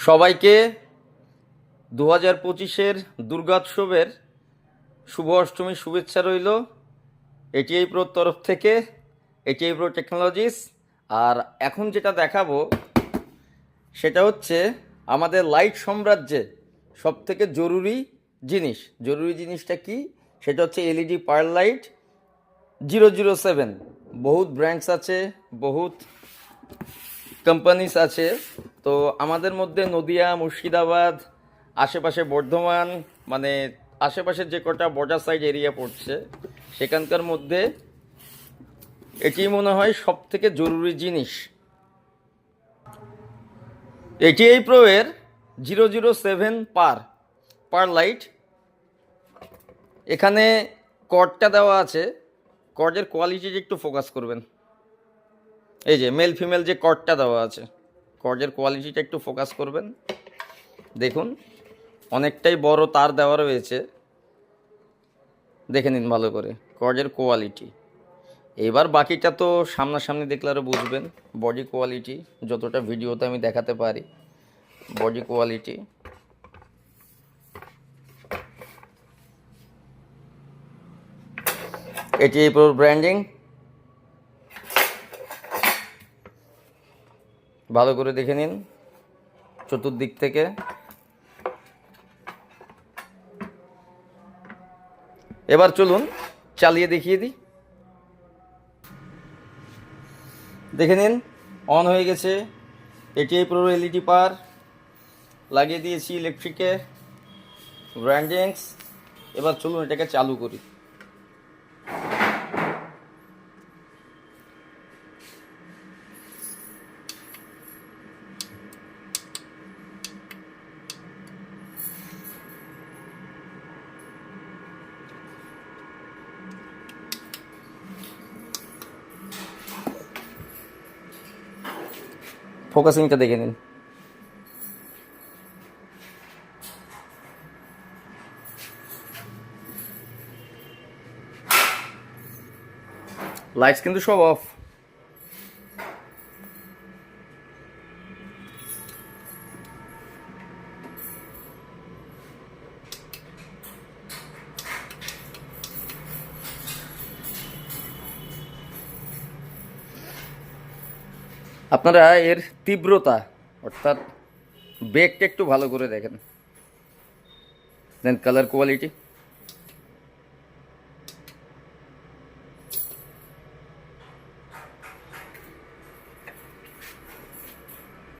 সবাইকে 2025-এর দুর্গোৎসবের শুভ অষ্টমীর শুভেচ্ছা রইল এটিআই প্রোর তরফ থেকে, এটিআই প্রো টেকনোলজিস। আর এখন যেটা দেখাবো সেটা হচ্ছে আমাদের লাইট সাম্রাজ্যে সবথেকে জরুরি জিনিসটা কি, সেটা হচ্ছে এলইডি পার লাইট 007। বহুত ব্র্যান্ডস আছে, বহুত কোম্পানিস আছে। তো আমাদের মধ্যে নদিয়া, মুর্শিদাবাদ, আশেপাশে বর্ধমান, মানে আশেপাশের যে কটা বর্ডার সাইড এরিয়া পড়ছে সেখানকার মধ্যে এটি মনে হয় সব থেকে জরুরি জিনিস। এটিআই প্রো এর 007 পার লাইট। এখানে কর্ডটা দেওয়া আছে, কর্ডের কোয়ালিটিটা একটু ফোকাস করবেন। এই যে মেল ফিমেল যে কর্ডটা দেওয়া আছে, কর্ডের কোয়ালিটিটা একটু ফোকাস করবেন। দেখুন অনেকটাই বড় তার দেওয়া রয়েছে, দেখে নিন ভালো করে কর্ডের কোয়ালিটি। এবার বাকিটা তো সামনাসামনি দেখলে আরও বুঝবেন। বডি কোয়ালিটি যতটা ভিডিওতে আমি দেখাতে পারি, body quality ATI pro branding ভালো করে দেখে নিন চতুর্দিক থেকে। এবার চলুন চালিয়ে দেখিয়ে দিই। দেখে নিন অন হয়ে গেছে এটিআই প্রো এলইডি পার, লাগিয়ে দিয়েছি ইলেকট্রিকে ব্র্যান্ডিংস। এবার চলুন এটাকে চালু করি। ফোকাসিংটা দেখে নিন। লাইটস কিন্তু সব অফ। আপনারা এর তীব্রতা অর্থাৎ বেকটা একটু ভালো করে দেখেন, দেন কালার কোয়ালিটি।